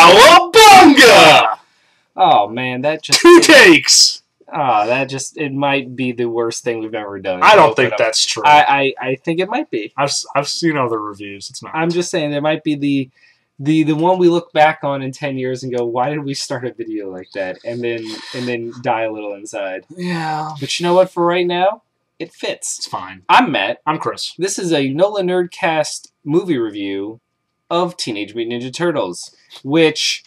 Cowabunga! Oh man, that just Two takes. It might be the worst thing we've ever done. I don't think that's true. I think it might be. I've seen other reviews. It's not. I'm just saying there might be the one we look back on in 10 years and go, why did we start a video like that? And then die a little inside. Yeah. But you know what? For right now, it fits. It's fine. I'm Matt. I'm Chris. This is a NOLAnerdcast movie review of Teenage Mutant Ninja Turtles, which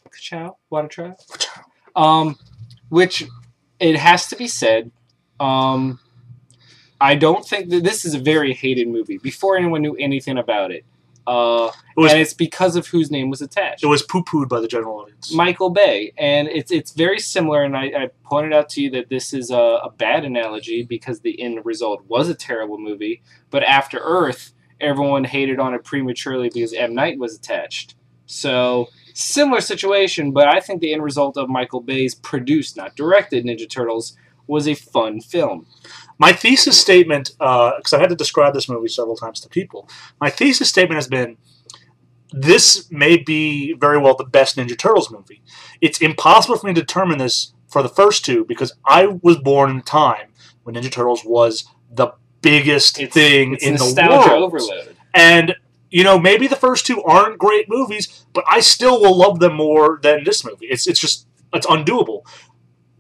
which it has to be said, I don't think that this is a very hated movie before anyone knew anything about it. And it's because of whose name was attached. It was poo-pooed by the general audience. Michael Bay. And it's very similar, and I pointed out to you that this is a bad analogy because the end result was a terrible movie, but After Earth, everyone hated on it prematurely because M. Night was attached. So, similar situation, but I think the end result of Michael Bay's produced, not directed, Ninja Turtles was a fun film. My thesis statement, because I had to describe this movie several times to people, my thesis statement has been, this may be very well the best Ninja Turtles movie. It's impossible for me to determine this for the first two, because I was born in a time when Ninja Turtles was the biggest thing in the world. Nostalgia overload. And, you know, maybe the first two aren't great movies, but I still will love them more than this movie. It's undoable.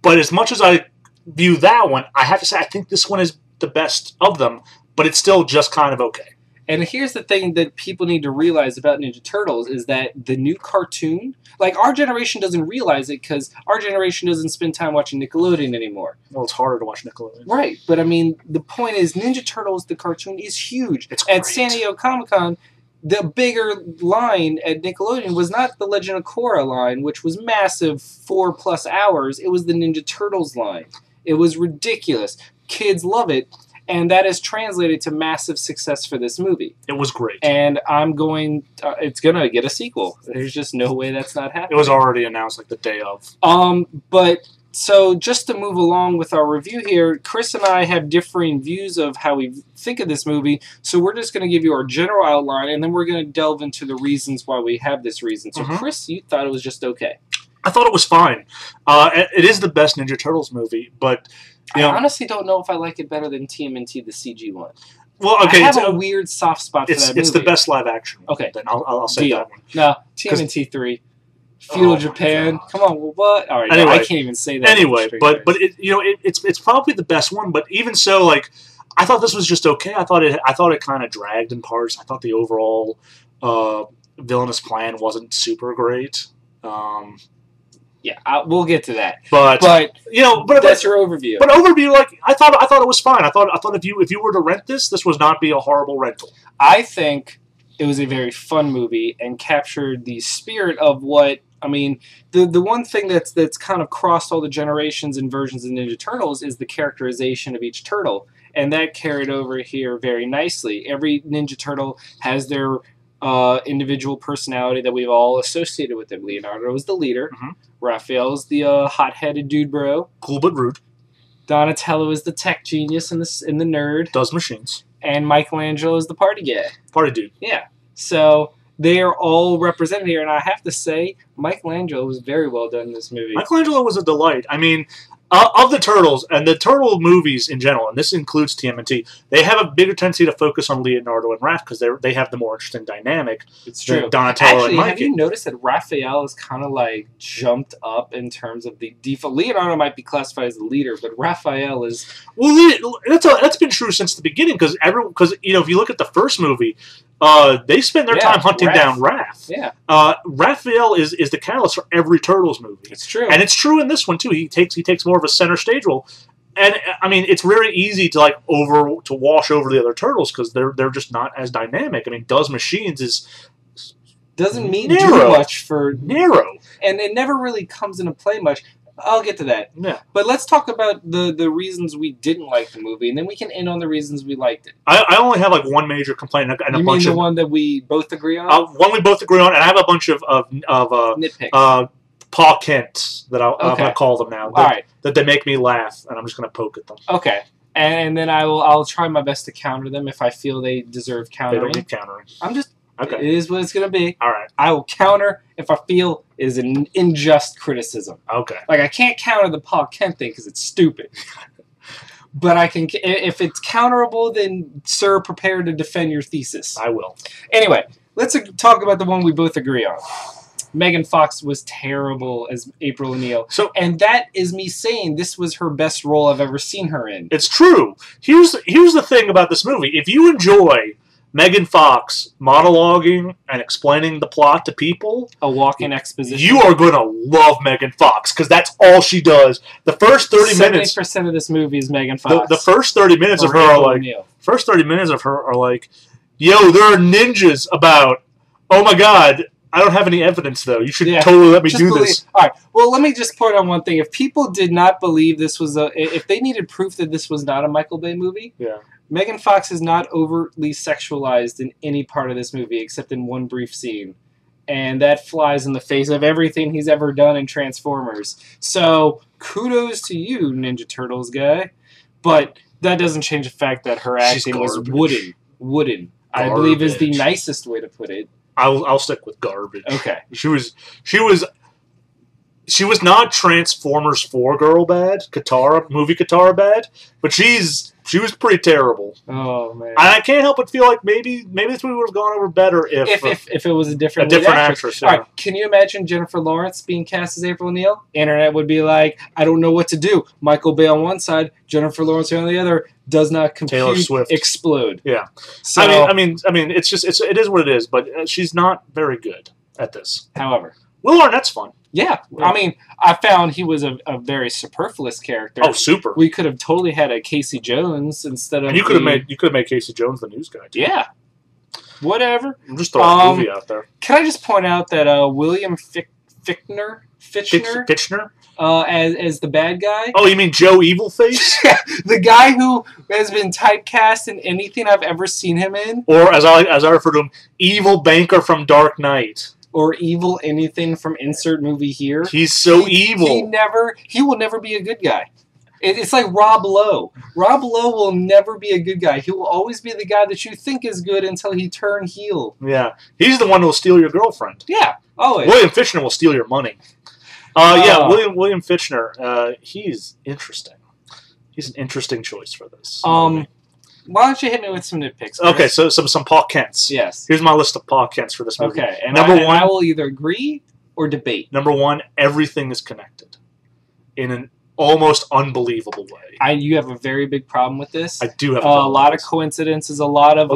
But as much as I view that one, I have to say I think this one is the best of them, but it's still just kind of okay. And here's the thing that people need to realize about Ninja Turtles is that the new cartoon, like our generation doesn't realize it because our generation doesn't spend time watching Nickelodeon anymore. Well, it's harder to watch Nickelodeon. Right, but I mean, the point is Ninja Turtles, the cartoon, is huge. It's great. At San Diego Comic-Con, the bigger line at Nickelodeon was not the Legend of Korra line, which was massive, 4+ hours. It was the Ninja Turtles line. It was ridiculous. Kids love it. And that has translated to massive success for this movie. It was great. And it's going to get a sequel. There's just no way that's not happening. It was already announced like the day of. But, so just to move along with our review here, Chris and I have differing views of how we think of this movie. So we're just going to give you our general outline, and then we're going to delve into the reasons why we have this reason. So Chris, you thought it was just okay. I thought it was fine. It is the best Ninja Turtles movie, but I honestly don't know if I like it better than TMNT, the CG one. Well, okay, I have a weird soft spot for that movie. It's the best live action one. Okay. Then I'll say that one. No, TMNT 3. Feudal Japan. Come on, well, what? All right, anyway, I can't even say that. Anyway, but it's probably the best one. But even so, like, I thought this was just okay. I thought it kind of dragged in parts. I thought the overall villainous plan wasn't super great. Yeah, we'll get to that. But that's your overview. But overview, like I thought it was fine. I thought if you were to rent this would not be a horrible rental. I think it was a very fun movie and captured the spirit of what I mean. The one thing that's kind of crossed all the generations and versions of Ninja Turtles is the characterization of each turtle, and that carried over here very nicely. Every Ninja Turtle has their individual personality that we've all associated with them. Leonardo is the leader. Raphael is the hot-headed dude bro. Cool but rude. Donatello is the tech genius and the nerd. Does machines. And Michelangelo is the party guy. Party dude. Yeah. So they are all represented here, and I have to say, Michelangelo was very well done in this movie. Michelangelo was a delight. I mean, of the Turtles, and the Turtle movies in general, and this includes TMNT, they have a bigger tendency to focus on Leonardo and Raph because they have the more interesting dynamic. It's true. Donatello and Mikey. Have you noticed that Raphael is kind of like jumped up in terms of the default? Leonardo might be classified as the leader, but Raphael is... Well, that's been true since the beginning because if you look at the first movie, they spend their time hunting down Raph. Yeah. Raphael is the catalyst for every Turtles movie. It's true. And it's true in this one, too. He takes more of a center stage role. And, I mean, it's very easy to wash over the other Turtles because they're just not as dynamic. I mean, Does Machines doesn't mean narrow. too much for... Narrow. And it never really comes into play much. I'll get to that. Yeah. But let's talk about the reasons we didn't like the movie, and then we can end on the reasons we liked it. I only have one major complaint and you mean the one that we both agree on? One we both agree on, and I have a bunch of nitpicks. Paw Kents that I'm going to call them now. That they make me laugh, and I'm just going to poke at them. Okay. And then I'll try my best to counter them if I feel they deserve countering. They don't need countering. I'm just Okay. It is what it's going to be. All right. I will counter if I feel it is an unjust criticism. Okay. Like, I can't counter the Paul Kent thing because it's stupid. But I can, if it's counterable, then, sir, prepare to defend your thesis. I will. Anyway, let's talk about the one we both agree on. Megan Fox was terrible as April O'Neil. And that is me saying this was her best role I've ever seen her in. It's true. Here's the thing about this movie. If you enjoy Megan Fox monologuing and explaining the plot to people, a walk-in exposition, you are going to love Megan Fox because that's all she does. The first 30 minutes... 70% of this movie is Megan Fox. The first 30 minutes of her are like... First 30 minutes of her are like, yo, there are ninjas about. Oh my god... I don't have any evidence, though. You should totally let me do this. All right. Well, let me just point out one thing. If people did not believe this was if they needed proof that this was not a Michael Bay movie, Megan Fox is not overtly sexualized in any part of this movie except in one brief scene. And that flies in the face of everything he's ever done in Transformers. So, kudos to you, Ninja Turtles guy. But that doesn't change the fact that her acting was wooden. Wooden. I believe is the nicest way to put it. I'll stick with garbage. Okay. She was not Transformers 4 girl bad, movie Katara bad, but she was pretty terrible. Oh man. And I can't help but feel like maybe this movie would have gone over better if it was a different actress. All right, can you imagine Jennifer Lawrence being cast as April O'Neil? Internet would be like, I don't know what to do. Michael Bay on one side, Jennifer Lawrence on the other. Does not compute, Taylor Swift. Explode. Yeah. So, I mean, it is what it is, but she's not very good at this. However, Will Arnett's fun. Yeah. I mean, I found he was a very superfluous character. Oh, super. We could have totally had a Casey Jones instead of. And you could have made Casey Jones the news guy too. Yeah. Whatever. I'm just throwing a movie out there. Can I just point out that William Fichtner? As the bad guy. Oh, you mean Joe Evilface? Yeah, the guy who has been typecast in anything I've ever seen him in. Or, as I refer to him, Evil Banker from Dark Knight. Or evil anything from insert movie here. He's so evil. He will never be a good guy. It's like Rob Lowe. Rob Lowe will never be a good guy. He will always be the guy that you think is good until he turns heel. Yeah. He's the one who will steal your girlfriend. Yeah, always. William Fichtner will steal your money. William Fichtner, he's interesting. He's an interesting choice for this. Why don't you hit me with some nitpicks? Chris? Okay, so some Paul Kents. Yes. Here's my list of Paul Kents for this movie. Okay, and I will either agree or debate. Number one, everything is connected in an almost unbelievable way. You have a very big problem with this. I do have a lot of coincidences, a lot of,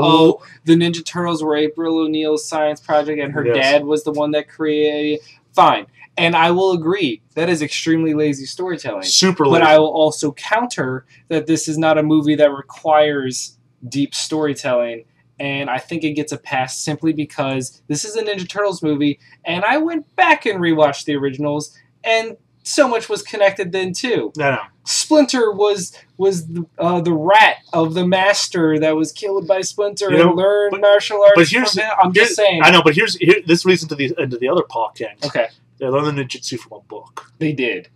the Ninja Turtles were April O'Neil's science project and her dad was the one that created. Fine. And I will agree, that is extremely lazy storytelling. Super lazy. But I will also counter that this is not a movie that requires deep storytelling. And I think it gets a pass simply because this is a Ninja Turtles movie. And I went back and rewatched the originals, and so much was connected then too. No. Splinter was the rat of the master that was killed by Splinter and learned martial arts from him. I'm just saying. I know, but this leads into the other Paul Kent. Okay. They learned the ninjutsu from a book. They did.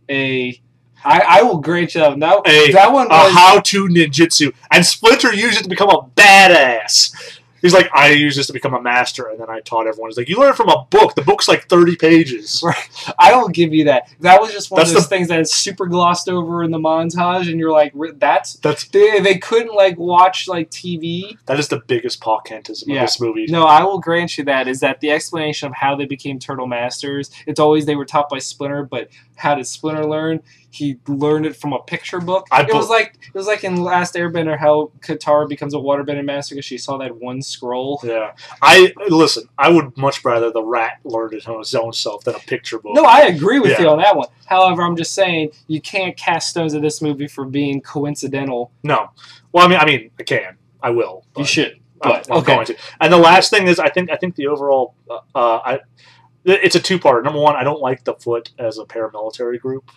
I will grant you that. That one was a how-to ninjutsu. And Splinter used it to become a badass. He's like, I used this to become a master, and then I taught everyone. He's like, you learn from a book. The book's like 30 pages. Right. I will give you that. That was just one of those things that is super glossed over in the montage, and you're like, they couldn't like watch like TV. That is the biggest Paul Kentism of this movie. No, I will grant you that. Is that the explanation of how they became Turtle Masters? It's always they were taught by Splinter, but how did Splinter learn? He learned it from a picture book. It was like in Last Airbender how Katara becomes a waterbending master because she saw that one scroll. Yeah. I would much rather the rat learn it on his own self than a picture book. No, I agree with you on that one. However, I'm just saying you can't cast stones at this movie for being coincidental. No. Well, I mean, I can. I will. You should. I'm going to. And the last thing is, I think the overall, it's a two-parter. Number one, I don't like the Foot as a paramilitary group.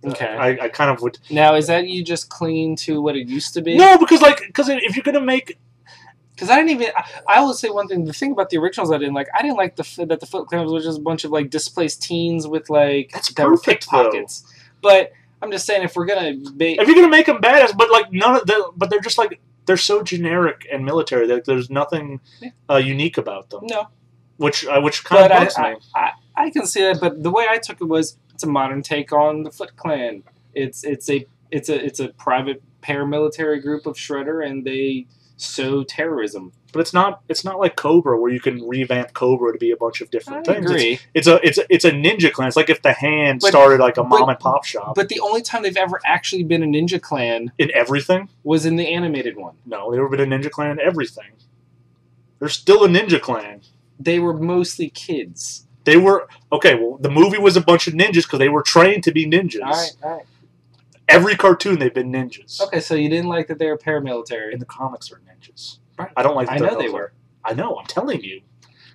Okay. I kind of would. Now, is that you just clinging to what it used to be? No, because if you're gonna make. Because I didn't even. I will say one thing. The thing about the originals I didn't like that the Foot Clan was just a bunch of like displaced teens with like that were pickpockets. But I'm just saying if you're gonna make them badass, but like but they're just like they're so generic and military. There's nothing unique about them. No. Which kind of bugs me. I can see that, but the way I took it was it's a modern take on the Foot Clan. It's a private paramilitary group of Shredder, and they sow terrorism. But it's not like Cobra, where you can revamp Cobra to be a bunch of different things. Agree. It's a ninja clan. It's like if the Hand started like a mom and pop shop. But the only time they've ever actually been a ninja clan in everything was in the animated one. No, they've never been a ninja clan in everything. They're still a ninja clan. They were mostly kids. They were okay. Well, the movie was a bunch of ninjas because they were trained to be ninjas. All right. Every cartoon, they've been ninjas. Okay, so you didn't like that they were paramilitary. In the comics, they're ninjas. Right. I don't like that I know they were. I know, I'm telling you.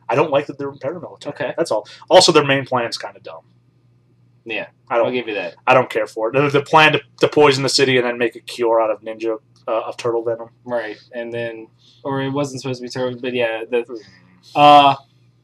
I don't like that they're paramilitary. Okay. That's all. Also, their main plan's kind of dumb. Yeah, I'll give you that. I don't care for it. The plan to poison the city and then make a cure out of ninja, of turtle venom. Right, and then... Or it wasn't supposed to be turtle, but yeah.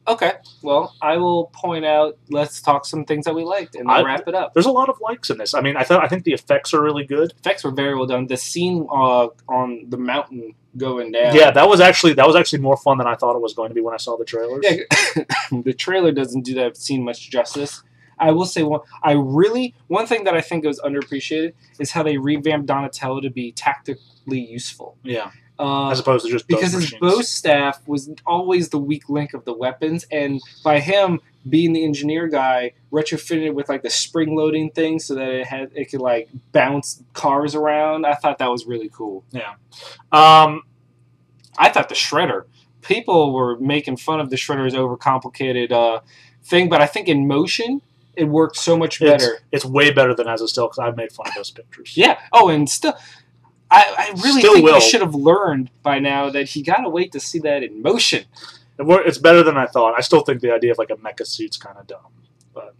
Okay, well, I will point out, let's talk some things that we liked, and then wrap it up. There's a lot of likes in this. I mean, I think the effects are really good. Effects were very well done. The scene on the mountain going down. Yeah, that was actually more fun than I thought it was going to be when I saw the trailers. Yeah, the trailer doesn't do that scene much justice. I will say one thing that I think was underappreciated is how they revamped Donatello to be tactically useful. Yeah. As opposed to just because his bow staff was always the weak link of the weapons, and by him being the engineer guy, retrofitted with like the spring loading thing so that it could like bounce cars around. I thought that was really cool. Yeah. I thought the Shredder, people were making fun of the Shredder's overcomplicated thing, but I think in motion it worked so much better. It's way better than as a still because I've made fun of those pictures. Yeah. Oh, and still. I really think I should have learned by now that you gotta wait to see that in motion. It's better than I thought. I still think the idea of like a mecha suit's kind of dumb, but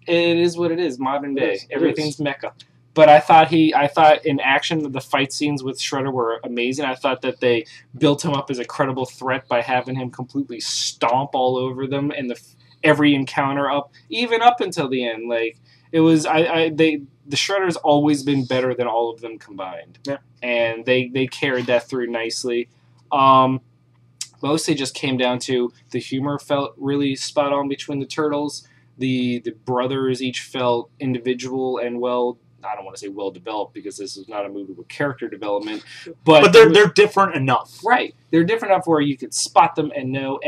it is what it is. Modern day, everything's mecha. But I thought in action the fight scenes with Shredder were amazing. I thought that they built him up as a credible threat by having him completely stomp all over them and every encounter even up until the end. Like it was, the Shredder's always been better than all of them combined. Yeah. And they carried that through nicely. Mostly just came down to the humor felt really spot on between the turtles. The brothers each felt individual and I don't want to say well developed because this is not a movie with character development, but they're different enough. Right. They're different enough where you could spot them and know,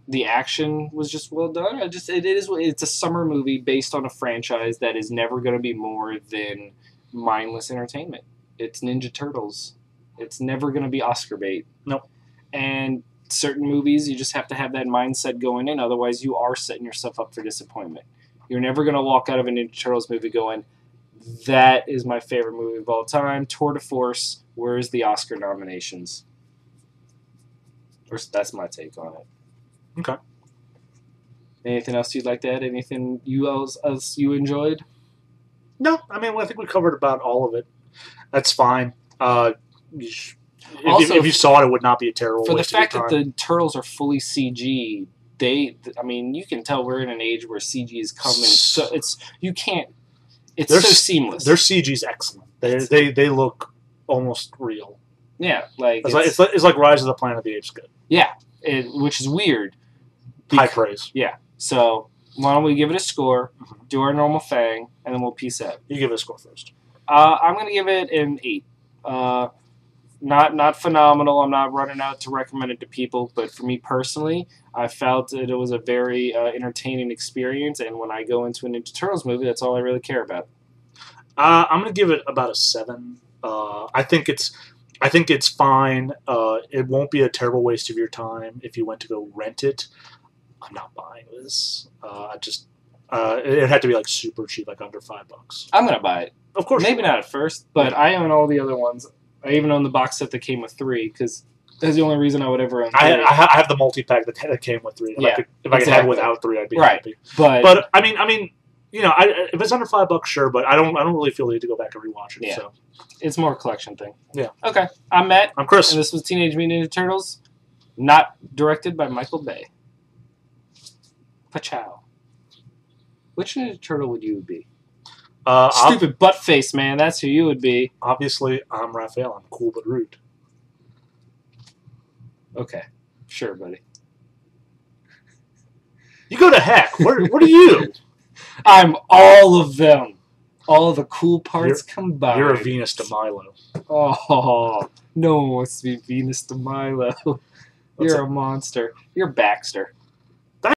the action was just well done. It's a summer movie based on a franchise that is never going to be more than mindless entertainment. It's Ninja Turtles. It's never going to be Oscar bait. Nope. And certain movies, you just have to have that mindset going in. Otherwise, you are setting yourself up for disappointment. You're never going to walk out of a Ninja Turtles movie going, that is my favorite movie of all time. Tour de force, where's the Oscar nominations? That's my take on it. Okay. Anything else you'd like to add? Anything else you enjoyed? No, I mean, I think we covered about all of it. That's fine. If you saw it, it would not be a terrible waste of your time. For the fact that the turtles are fully CG, you can tell we're in an age where CG is coming. So it's so seamless. Their CG's excellent. They look almost real. Yeah, it's like Rise of the Planet of the Apes good. Yeah, which is weird. High praise. Yeah. So why don't we give it a score, do our normal thing, and then we'll peace out. You give it a score first. I'm going to give it an 8. Not phenomenal. I'm not running out to recommend it to people, but for me personally, I felt that it was a very entertaining experience, and when I go into a Ninja Turtles movie, that's all I really care about. I'm going to give it about a 7. I think it's fine. It won't be a terrible waste of your time if you went to go rent it. I'm not buying this. It had to be like super cheap, like under $5. I'm gonna buy it. Of course. Maybe not at first, but I own all the other ones. I even own the box set that came with 3 because that's the only reaon I would ever own 3. I have the multi-pack that came with 3. If I could have it without 3, I'd be happy. But I mean, if it's under $5, sure. But I don't really feel the need to go back and rewatch it. Yeah. So it's more a collection thing. Yeah. Okay. I'm Matt. I'm Chris. And this was Teenage Mutant Ninja Turtles, not directed by Michael Bay. Pachow. Which Ninja Turtle would you be? Stupid butt face, man. That's who you would be. Obviously, I'm Raphael. I'm cool but rude. Okay. Sure, buddy. You go to heck. What are you? I'm all of them. All the cool parts combined. You're a Venus de Milo. Oh, no one wants to be Venus de Milo. You're a monster. You're Baxter.